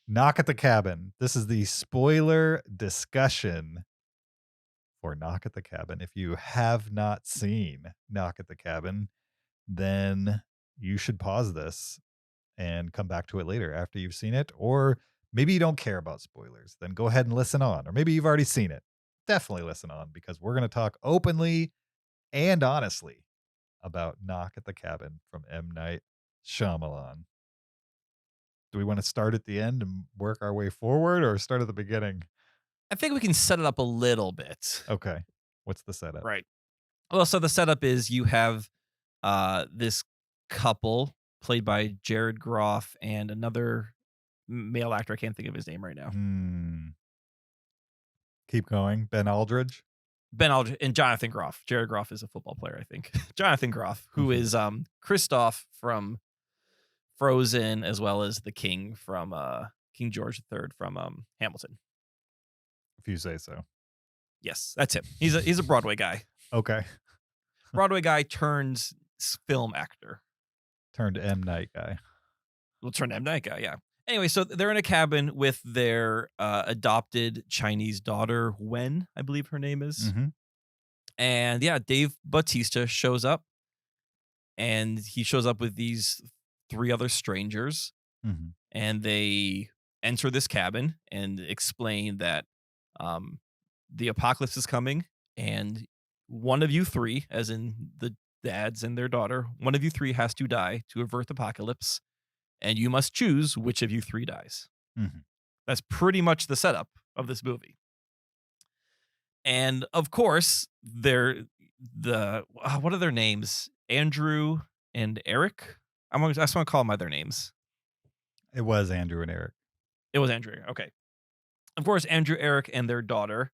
Knock at the Cabin. This is the spoiler discussion for Knock at the Cabin. If you have not seen Knock at the Cabin, then you should pause this and come back to it later after you've seen it. Or maybe you don't care about spoilers, then go ahead and listen on. Or maybe you've already seen it. Definitely listen on because we're going to talk openly and honestly about Knock at the Cabin from M. Night Shyamalan. Do we want to start at the end and work our way forward or start at the beginning? I think we can set it up a little bit. Okay. What's the setup? Right. Well, so the setup is you have this couple played by Jared Groff and another male actor. I can't think of his name right now. Keep going. Ben Aldridge. Ben Aldridge and Jonathan Groff. Jared Groff is a football player, I think. Jonathan Groff, who is Kristoff from Frozen, as well as the King from King George III from Hamilton. If you say so. Yes, that's him. He's a Broadway guy. Okay. Broadway guy turns film actor. Turned M. Night guy. Well, turned M. Night guy, yeah. Anyway, so they're in a cabin with their adopted Chinese daughter, Wen, I believe her name is. Mm-hmm. And yeah, Dave Bautista shows up. And he shows up with these 3 other strangers. Mm-hmm. And they enter this cabin and explain that the apocalypse is coming. And one of you 3, as in the dads and their daughter, one of you 3 has to die to avert the apocalypse. And you must choose which of you 3 dies. Mm-hmm. That's pretty much the setup of this movie. And of course, what are their names? Andrew and Eric? I just want to call them by their names. It was Andrew and Eric. It was Andrew. Okay. Of course, Andrew, Eric, and their daughter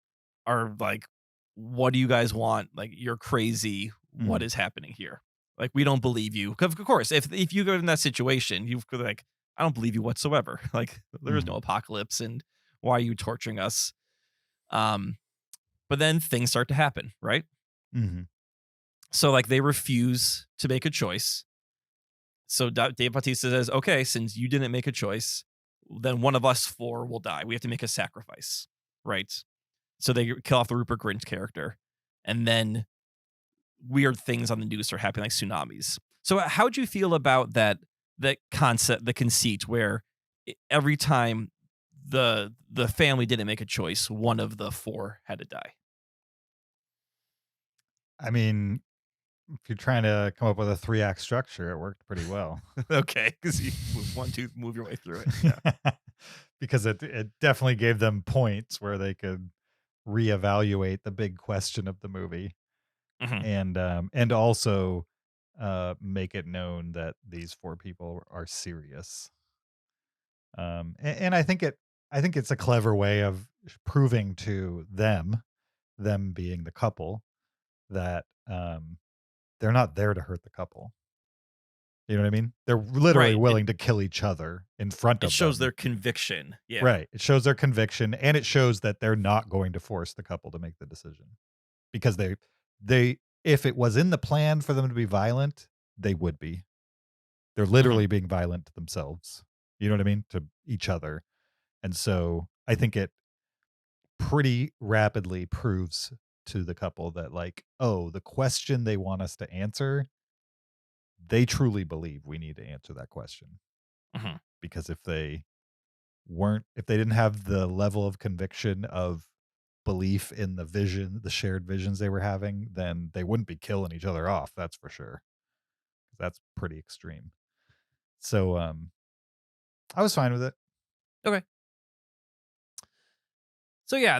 are like, what do you guys want? Like, you're crazy. Mm-hmm. What is happening here? Like, we don't believe you. Of course, if you go in that situation, you've like, I don't believe you whatsoever. Like, there is no apocalypse, and why are you torturing us? But then things start to happen, right? Mm-hmm. So, like, they refuse to make a choice. So Dave Bautista says, okay, since you didn't make a choice, then one of us 4 will die. We have to make a sacrifice, right? So they kill off the Rupert Grint character. And then weird things on the news start happening, like tsunamis. So how'd you feel about that concept, the conceit, where every time the family didn't make a choice, one of the 4 had to die? I mean, if you're trying to come up with a 3-act structure, it worked pretty well. Okay, because you move your way through it. Yeah. Because it definitely gave them points where they could reevaluate the big question of the movie. Mm-hmm. And also make it known that these 4 people are serious. And I think it's a clever way of proving to them being the couple, that they're not there to hurt the couple. You know what I mean? They're literally Right. willing to kill each other in front of them. It shows their conviction. Yeah. Right. It shows their conviction, and it shows that they're not going to force the couple to make the decision. Because they if it was in the plan for them to be violent, they would be. They're literally being violent to themselves. You know what I mean? To each other. And so I think it pretty rapidly proves to the couple that, like, oh, the question they want us to answer, they truly believe we need to answer that question. Mm-hmm. Because if they didn't have the level of conviction of belief in the shared visions they were having, then they wouldn't be killing each other off. That's for sure. That's pretty extreme. So, I was fine with it. Okay. So yeah,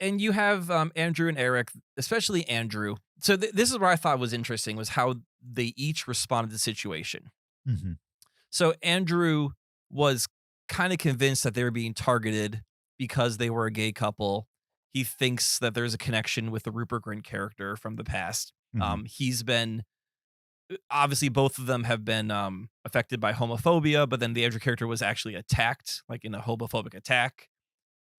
and you have Andrew and Eric, especially Andrew. So this is what I thought was interesting, was how they each responded to the situation. Mm-hmm. So Andrew was kind of convinced that they were being targeted because they were a gay couple. He thinks that there's a connection with the Rupert Grint character from the past. Mm-hmm. He's been, obviously both of them have been affected by homophobia, but then the Andrew character was actually attacked, like in a homophobic attack.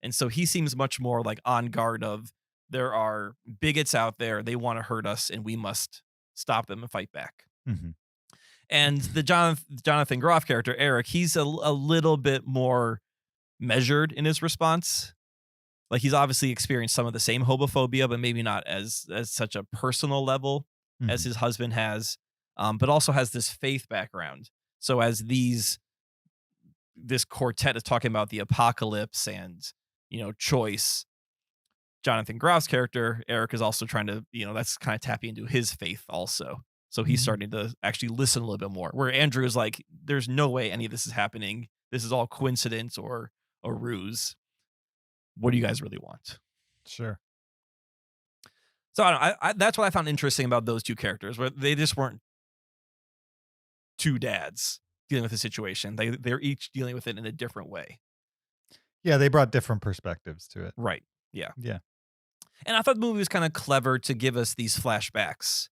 And so he seems much more like on guard of, there are bigots out there, they want to hurt us, and we must stop them and fight back. Mm-hmm. And the Jonathan Groff character, Eric, he's a little bit more measured in his response. Like, he's obviously experienced some of the same homophobia, but maybe not as such a personal level as Mhm. his husband has, but also has this faith background. So as this quartet is talking about the apocalypse and, choice, Jonathan Groff's character, Eric, is also trying to, that's kind of tapping into his faith also. So he's Mhm. starting to actually listen a little bit more. Where Andrew is like, there's no way any of this is happening. This is all coincidence or a ruse. What do you guys really want? Sure. So I don't know, that's what I found interesting about those two characters, where they just weren't two dads dealing with the situation. They're each dealing with it in a different way. Yeah, they brought different perspectives to it. Right. Yeah. Yeah. And I thought the movie was kind of clever to give us these flashbacks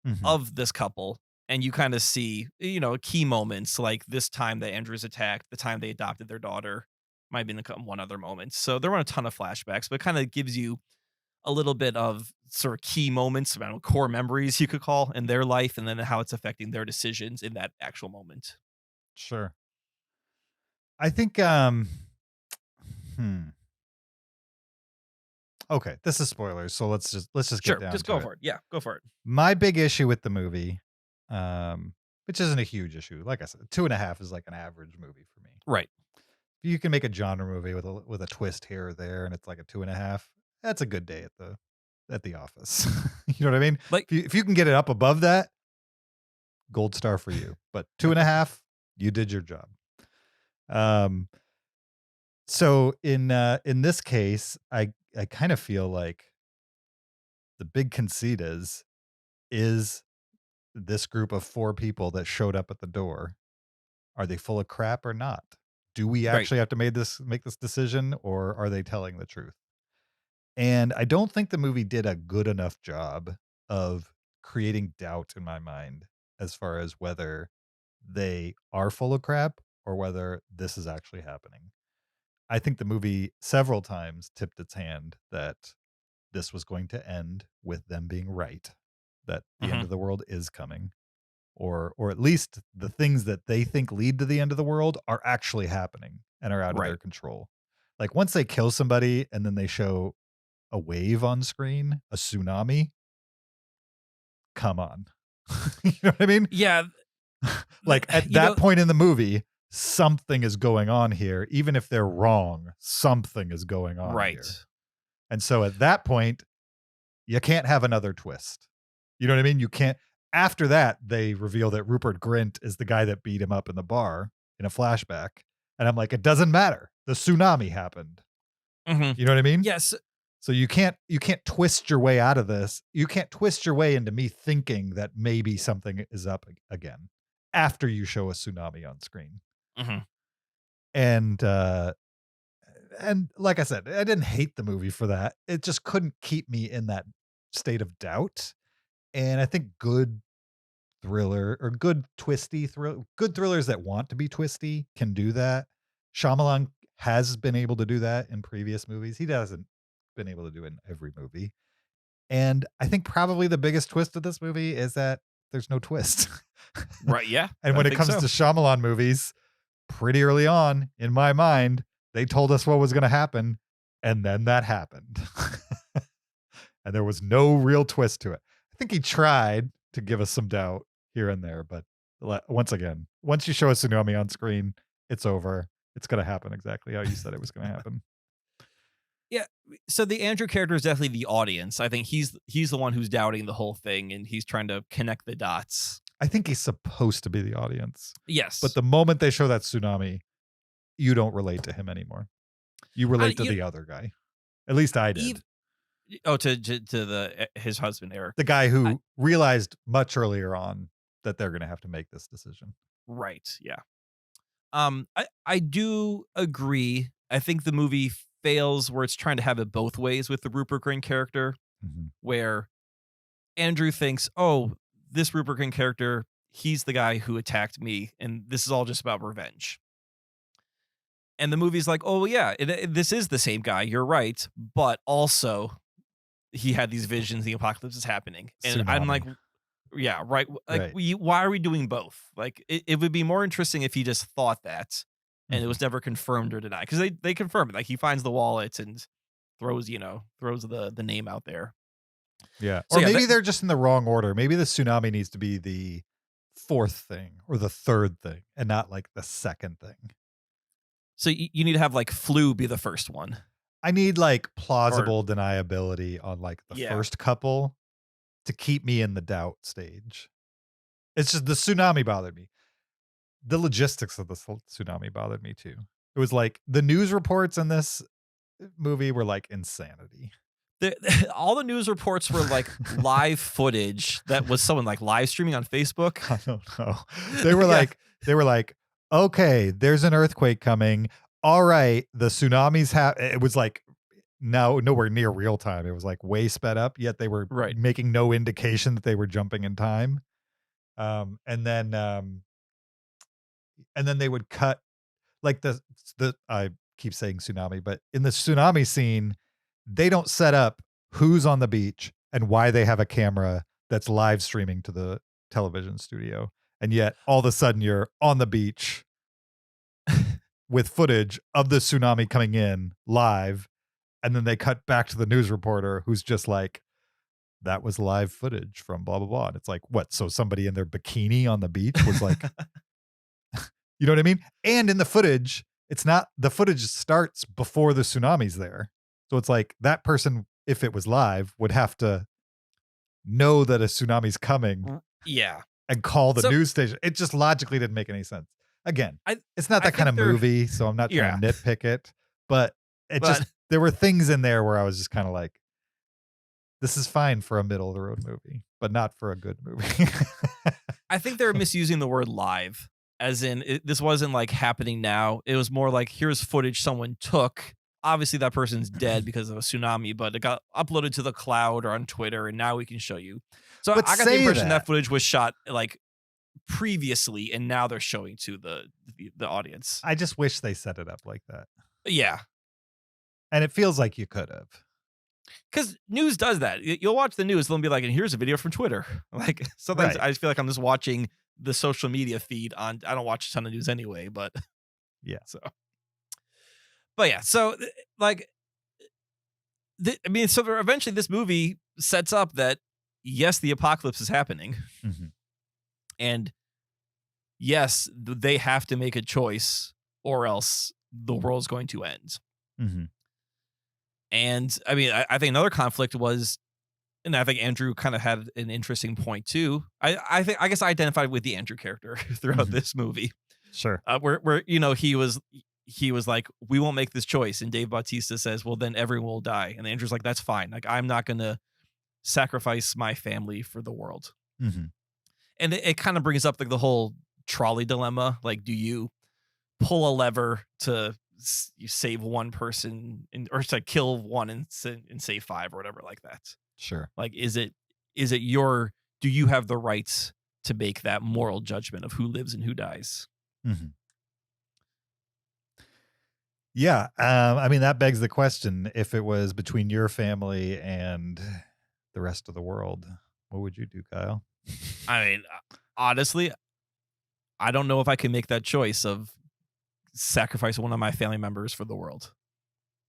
Mhm. of this couple. And you kind of see, key moments like this time that Andrew's attacked, the time they adopted their daughter, might have been one other moment. So there weren't a ton of flashbacks, but it kind of gives you a little bit of sort of key moments, I don't know, core memories you could call in their life, and then how it's affecting their decisions in that actual moment. Sure. I think, hmm. Okay, this is spoilers, so let's just get Sure, down just to go it. for it. Yeah, go for it. My big issue with the movie, which isn't a huge issue, like I said, 2.5 is like an average movie for me. Right. If you can make a genre movie with a twist here or there, and it's like a 2.5, that's a good day at the office. You know what I mean? Like, If you can get it up above that, gold star for you. But 2.5, you did your job. Um, so in this case, I kind of feel like the big conceit is this group of 4 people that showed up at the door, are they full of crap or not? Do we right. actually have to make this decision, or are they telling the truth? And I don't think the movie did a good enough job of creating doubt in my mind as far as whether they are full of crap or whether this is actually happening. I think the movie several times tipped its hand that this was going to end with them being right, that the end Hmm. of the world is coming, or at least the things that they think lead to the end of the world are actually happening and are out of their Right. control. Like once they kill somebody and then they show a wave on screen, a tsunami, come on. You know what I mean? Yeah. Like at You that know, point in the movie, something is going on here. Even if they're wrong, something is going on right. here. And so at that point, you can't have another twist. You know what I mean? You can't. After that, they reveal that Rupert Grint is the guy that beat him up in the bar in a flashback. And I'm like, it doesn't matter. The tsunami happened. Hmm. You know what I mean? Yes. So you can't twist your way out of this. You can't twist your way into me thinking that maybe something is up again after you show a tsunami on screen. Hmm. And and like I said, I didn't hate the movie for that. It just couldn't keep me in that state of doubt. And I think good thriller or good thrillers that want to be twisty can do that. Shyamalan has been able to do that in previous movies. He hasn't been able to do it in every movie. And I think probably the biggest twist of this movie is that there's no twist. Right. Yeah. And I when it think comes so. to Shyamalan movies, pretty early on in my mind, they told us what was going to happen, and then that happened. And there was no real twist to it. I think he tried to give us some doubt here and there, but once again, once you show a tsunami on screen, it's over. It's going to happen exactly how you said it was going to happen. Yeah. So the Andrew character is definitely the audience. I think he's the one who's doubting the whole thing, and he's trying to connect the dots. I think he's supposed to be the audience, but Yes. the moment they show that tsunami, you don't relate to him anymore. You I, relate to you, the other guy. At least I did. Eve, oh, to the his husband Eric. The guy I, who realized much earlier on that they're going to have to make this decision. right. Yeah. I do agree. I think the movie fails where it's trying to have it both ways with the Rupert Grint character, Mhm. where Andrew thinks, "Oh, this Rupert Grint character, he's the guy who attacked me, and this is all just about revenge." And the movie's like, "Oh yeah, this is the same guy. You're right, but also he had these visions. The apocalypse is happening." And I'm like, Tsunami. "Yeah, right. Like, Right. why are we doing both? Like, it would be more interesting if he just thought that." and it Mhm. was never confirmed or denied because they confirm it. Like he finds the wallet and throws the name out there. Yeah. So Or yeah, that, maybe they're just in the wrong order. Maybe the tsunami needs to be the fourth thing or the third thing and not like the second thing. so you need to have like flu be the first one, I need like or plausible deniability on like the yeah. first couple to keep me in the doubt stage. It's just the tsunami bothered me. The logistics of the tsunami bothered me too. It was like the news reports in this movie were like insanity. All the news reports were like live footage that was someone like live streaming on Facebook. I don't know. They were Yeah, like, okay, there's an earthquake coming. All right, the tsunamis it was like nowhere near real time. It was like way sped up, yet they were right. making no indication that they were jumping in time. Um, and then um, and then they would cut like the I keep saying tsunami, but in the tsunami scene, they don't set up who's on the beach and why they have a camera that's live streaming to the television studio. And yet all of a sudden you're on the beach with footage of the tsunami coming in live. And then they cut back to the news reporter who's just like, that was live footage from blah, blah, blah. And it's like, what? So somebody in their bikini on the beach was like, you know what I mean? And in the footage, it's not the footage starts before the tsunami's there. So it's like that person, if it was live, would have to know that a tsunami's coming Yeah. and call the So news station. It just logically didn't make any sense. Again, I it's not I that kind think of they're movie, so I'm not trying to nitpick it, but it just but there were things in there where I was just kind of like, this is fine for a middle of the road movie, but not for a good movie. I think they're misusing the word live, as in this wasn't like happening now. It was more like here's footage someone took. Obviously, that person's dead because of a tsunami, but it got uploaded to the cloud or on Twitter, and now we can show you. So But I got the say impression that that. footage was shot like previously, and now they're showing to the audience. I just wish they set it up like that. Yeah, And it feels like you could have. because news does that. You'll watch the news, they'll be like, and here's a video from Twitter. Like sometimes Right. I just feel like I'm just watching the social media feed on. I don't watch a ton of news anyway, but Yeah. so. But yeah, so like, I mean, so eventually this movie sets up that yes, the apocalypse is happening, Mhm. and yes, they have to make a choice, or else the world's going to end. Mhm. And I mean, I think another conflict was, and I think Andrew kind of had an interesting point too. I guess I identified with the Andrew character throughout Mhm. this movie, Sure. where he was like, we won't make this choice, and Dave Bautista says, well, then everyone will die, and Andrew's like, that's fine. Like I'm not gonna sacrifice my family for the world. Mhm. And it kind of brings up like the whole trolley dilemma. Like, do you pull a lever to you save one person or to kill one and save five or whatever like that? Sure. Like, is it your, do you have the rights to make that moral judgment of who lives and who dies? Mhm. Yeah. I mean, that begs the question, if it was between your family and the rest of the world, what would you do, Kyle? I mean, honestly, I don't know if I can make that choice of sacrifice one of my family members for the world.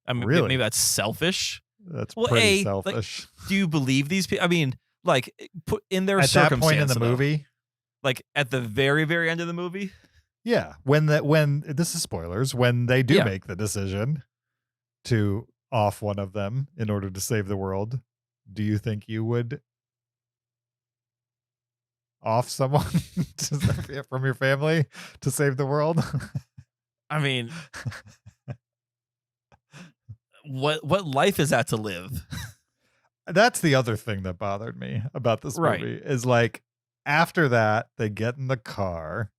I mean, maybe Really? that's selfish. That's Well, pretty like, selfish. do you believe these people? I mean, like, put in their At that point in circumstance the though, movie, like at the very, very end of the movie. yeah, when this is spoilers, when they do Yeah. make the decision to off one of them in order to save the world, do you think you would off someone from your family to save the world? I mean, what life is that to live? That's the other thing that bothered me about this Right. movie is like after that they get in the car,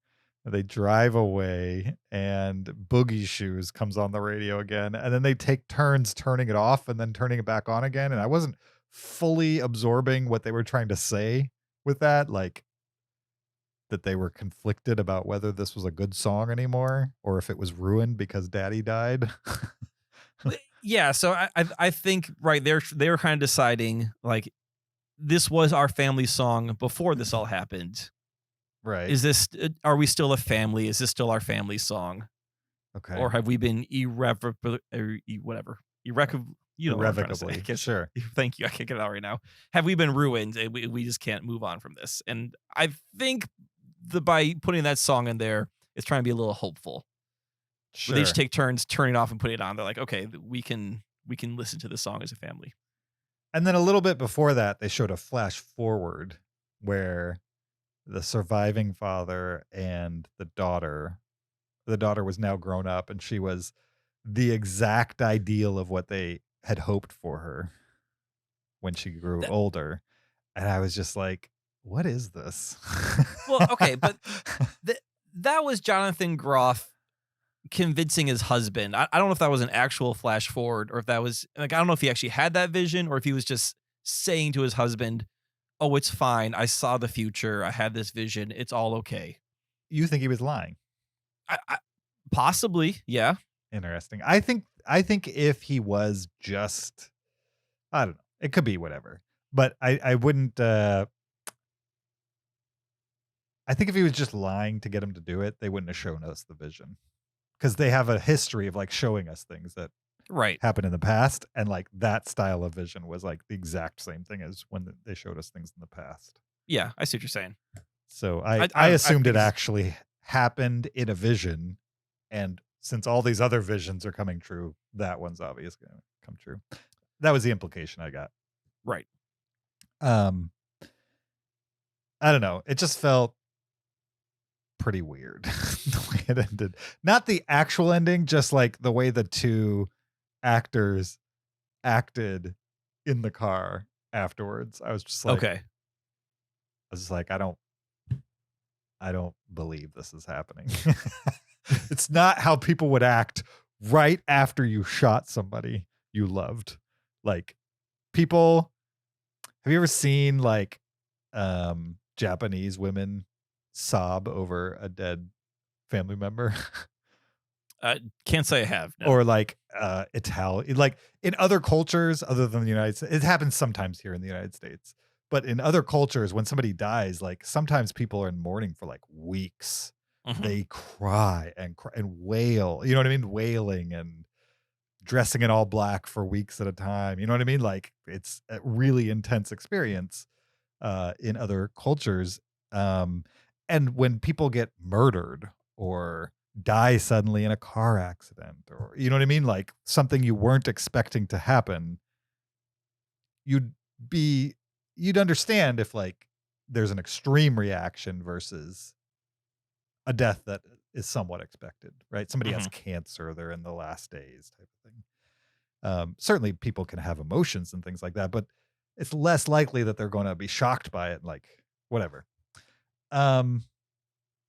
they drive away, and Boogie Shoes comes on the radio again, and then they take turns turning it off and then turning it back on again, and I wasn't fully absorbing what they were trying to say with that, like that they were conflicted about whether this was a good song anymore or if it was ruined because daddy died. Yeah. So I think right there they were kind of deciding like this was our family song before this all happened. Right. Is this? Are we still a family? Is this still our family song? Okay. Or have we been irrevocably whatever, you know what I'm trying to say. I Irrevocably. can't Sure. thank you, I can't get it out right now. Have we been ruined, and we just can't move on from this? And I think by putting that song in there, it's trying to be a little hopeful. Where they just Sure. take turns turning it off and putting it on. They're like, "Okay, we can listen to this song as a family." And then a little bit before that, they showed a flash forward where the surviving father and the daughter was now grown up and she was the exact ideal of what they had hoped for her when she grew That older. And I was just like, what is this? well, okay, but th that was Jonathan Groff convincing his husband. I don't know if that was an actual flash forward or if that was like I don't know if he actually had that vision or if he was just saying to his husband, "Oh, it's fine. I saw the future. I had this vision. It's all okay." You think he was lying? I possibly, yeah. Interesting. I think if he was just, I don't know, it could be whatever. But I wouldn't I think if he was just lying to get him to do it, they wouldn't have shown us the vision. Because they have a history of like showing us things that Right. happened in the past, and like that style of vision was like the exact same thing as when they showed us things in the past. Yeah, I see what you're saying. So I I assumed it think it's actually happened in a vision, and since all these other visions are coming true, that one's obviously going to come true. That was the implication I got. right. Um, I don't know. It just felt pretty weird the way it ended. Not the actual ending, just like the way the two actors acted in the car afterwards. Okay. I was just like, I don't believe this is happening. It's not how people would act right after you shot somebody you loved. Like people, have you ever seen like Japanese women sob over a dead family member? Can't say I have, no. Or like Italian, like in other cultures other than the United States, it happens sometimes here in the United States. But in other cultures, when somebody dies, like sometimes people are in mourning for like weeks. Mhm. They cry and wail. You know what I mean? Wailing and dressing in all black for weeks at a time. You know what I mean? Like it's a really intense experience in other cultures. Um, and when people get murdered or die suddenly in a car accident, or you know what I mean? Like something you weren't expecting to happen, you'd be you'd understand if like there's an extreme reaction versus a death that is somewhat expected, right? Somebody has Mhm. cancer, they're in the last days type of thing. Certainly people can have emotions and things like that, but it's less likely that they're going to be shocked by it, like whatever. Um,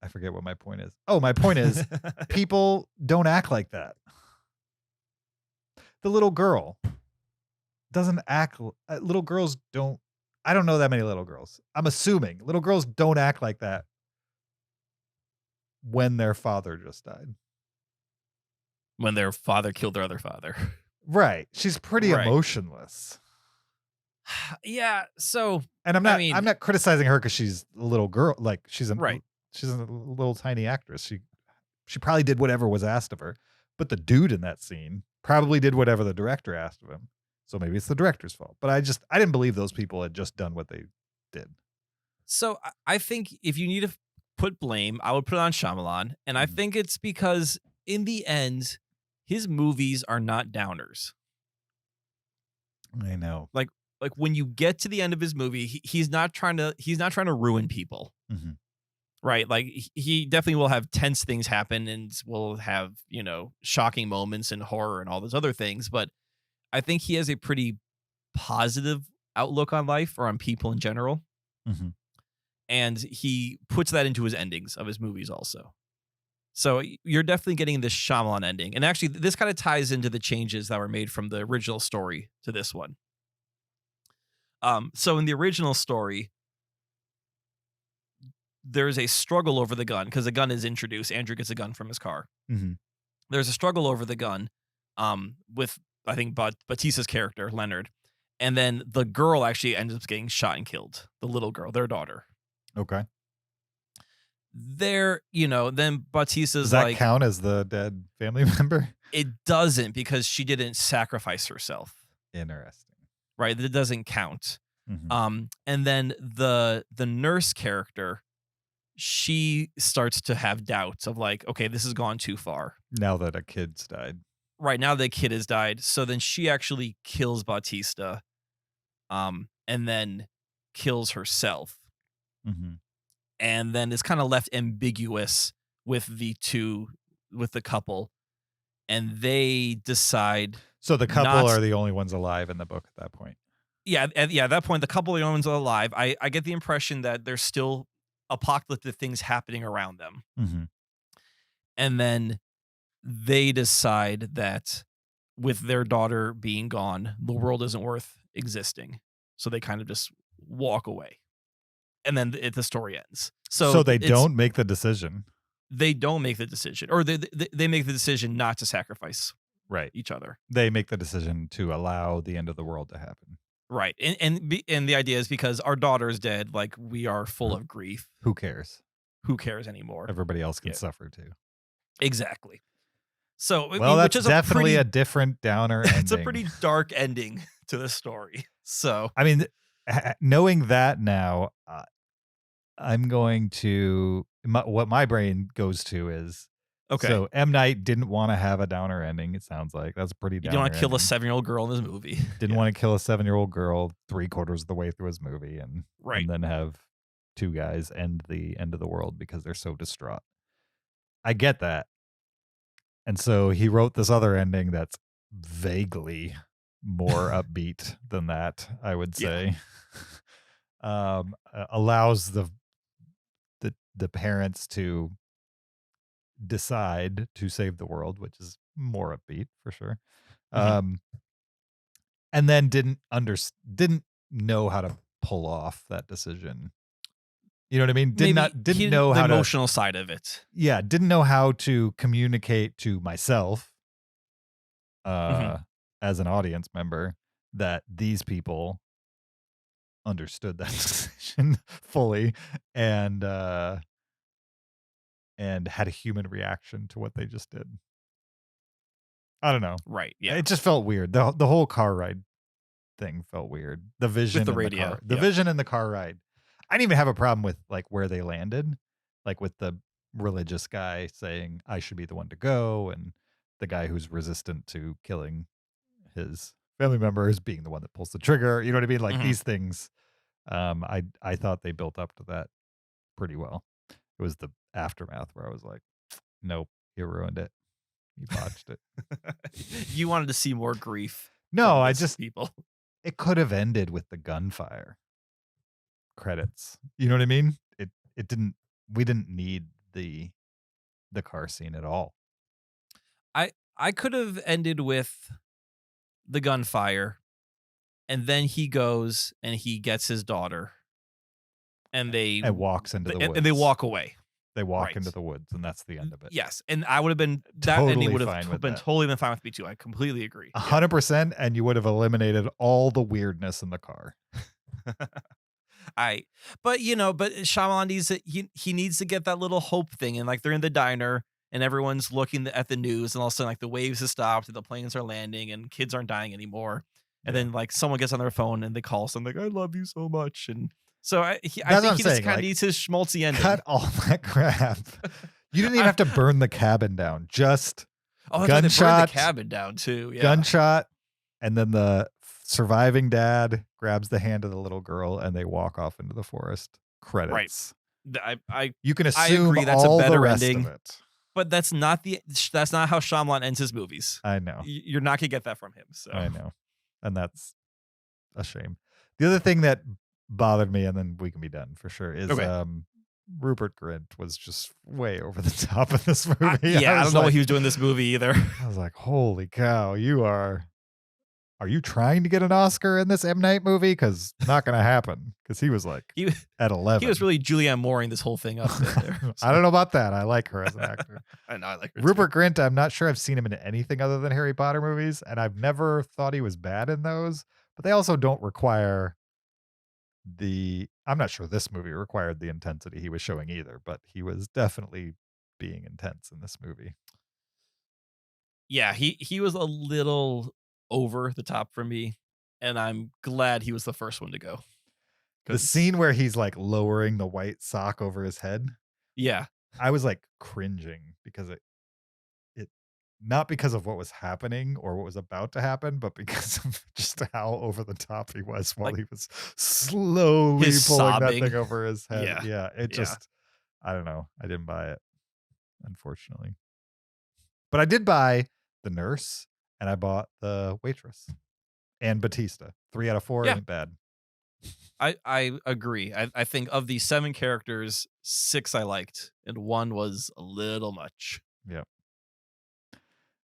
I forget what my point is. Oh, my point is people don't act like that. The little girl doesn't act little girls don't. I don't know that many little girls. I'm assuming little girls don't act like that when their father just died. When their father killed their other father. Right. She's pretty Right. emotionless. Yeah, so, And I mean I'm not criticizing her cuz she's a little girl, like right. she's a little tiny actress. She probably did whatever was asked of her. But the dude in that scene probably did whatever the director asked of him. So maybe it's the director's fault. But I didn't believe those people had just done what they did. So, I think if you need to put blame, I would put it on Shyamalan, and I Mhm. think it's because in the end, his movies are not downers. I know. Like when you get to the end of his movie, he's not trying to ruin people. Mhm. Right, like, he definitely will have tense things happen and will have, shocking moments and horror and all those other things, but I think he has a pretty positive outlook on life or on people in general, Mhm. and he puts that into his endings of his movies also. So, you're definitely getting this Shyamalan ending, and actually, this kinda ties into the changes that were made from the original story to this one. So in the original story, there's a struggle over the gun because the gun is introduced. Andrew gets a gun from his car. Mhm. There's a struggle over the gun, with I think Batista's character Leonard, and then the girl actually ends up getting shot and killed. The little girl, their daughter. Okay. There, then Does Bautista's that like, count as the dead family member? it doesn't because she didn't sacrifice herself, Interesting. right? That doesn't count. Mhm. And then the nurse character, she starts to have doubts of like, okay, this has gone too far. Now that a kid's died. Right now, the kid has died, so then she actually kills Bautista, and then kills herself, Mhm. and then it's kind of left ambiguous with with the couple, and they decide So the couple not. are the only ones alive in the book at that point. Yeah, at that point, the couple of ones are alive. I get the impression that there's still apocalyptic things happening around them, Mhm. and then they decide that with their daughter being gone, the world isn't worth existing. So they kind of just walk away. And then the story ends. So So they it's don't make the decision. they don't make the decision, or they make the decision not to sacrifice Right. each other. They make the decision to allow the end of the world to happen. Right. And the idea is because our daughter is dead, like we are full of grief. Who cares? Who cares anymore? Everybody else can Yeah. suffer too. Exactly. So I Well, mean, which that's is definitely a a different downer ending. it's a pretty dark ending to the story. So I mean, knowing that now, I'm going to what my brain goes to is okay. so M. Night didn't want to have a downer ending. It sounds like that's a pretty You don't want downer to kill a ending. 7-year-old girl in this movie. Didn't Yeah. want to kill a 7-year-old girl 3/4 of the way through his movie, Right. and then have two guys end the end of the world because they're so distraught. I get that, and so he wrote this other ending that's vaguely more upbeat than that. I would Yeah. say, allows the parents to decide to save the world, which is more upbeat for sure. Mhm. Um, and then didn't know how to pull off that decision. You know what I mean? Maybe Didn't know the how to emotional side of it. didn't know how to communicate to myself Mhm. uh as an audience member that these people understood that decision fully and uh and had a human reaction to what they just did. I don't know. Right. Yeah. It just felt weird. The whole car ride thing felt weird. The With vision the in the radio. car. The Yep. vision in the car ride. I didn't even have a problem with like where they landed, like with the religious guy saying I should be the one to go and the guy who's resistant to killing his family members being the one that pulls the trigger. You know what I mean? Like Mhm. these things I thought they built up to that pretty well. It was the aftermath where I was like, nope, you ruined it. You botched it. You wanted to see more grief No, from I this just people. it could have ended with the gunfire credits. You know what I mean? It didn't we didn't need the car scene at all. I could have ended with the gunfire, and then he goes and he gets his daughter, and And walks into the and they woods. walk away. They walk Right. into the woods and that's the end of it. Yes, and I would have been that ending Totally would have fine with been that. totally been fine with me too. I completely agree. Yeah. 100% and you would have eliminated all the weirdness in the car. I but but Shyamalan needs he needs to get that little hope thing, and like they're in the diner and everyone's looking at the news, and all of a sudden like the waves have stopped and the planes are landing and kids aren't dying anymore, and Yeah. then like someone gets on their phone and they call something like I love you so much, and so I That's what think I'm he just saying, kind of like, needs his schmaltzy ending. Cut all that crap. You didn't even have to burn the cabin down. Just Oh, that's right, they burned gunshot, the cabin down too. Yeah, gunshot, and then the surviving dad grabs the hand of the little girl and they walk off into the forest. right. Credits. I You can I assume agree that's a all the better rest ending, of it. but that's not how Shyamalan ends his movies. I know. You're not gonna get that from him. So I know. And that's a shame. The other thing that bothered me, and then we can be done for sure, is Okay. Rupert Grint was just way over the top of this movie. I was don't know what like- he was doing in this movie either. I was like, holy cow, are you trying to get an Oscar in this M. Night movie? Because not going to happen. Because he was like He at 11. he was really Julianne Mooring this whole thing up there. I don't know about that. I like her as an actor. I know I like her Rupert Grint, I'm not sure I've seen him in anything other than Harry Potter movies, and I've never thought he was bad in those. But they also don't require I'm not sure this movie required the intensity he was showing either, but he was definitely being intense in this movie. Yeah, he was a little over the top for me, and I'm glad he was the first one to go. The Because scene where he's, like, lowering the white sock over his head, yeah, I was, like, cringing because it not because of what was happening or what was about to happen, but because of just how over the top he was while like, he was slowly his pulling that sobbing. thing over his head. Yeah, Yeah, it yeah. just I don't know. I didn't buy it, unfortunately. But I did buy the nurse, and I bought the waitress and Batista. 3 out of 4 Yeah, ain't bad. I agree. I think of the 7 characters, 6 I liked, and 1 was a little much. Yep.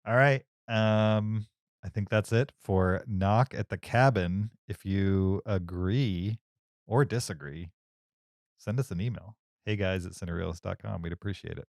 All right. I think that's it for Knock at the Cabin. If you agree or disagree, send us an email. Hey guys at cinerealists.com. We'd appreciate it.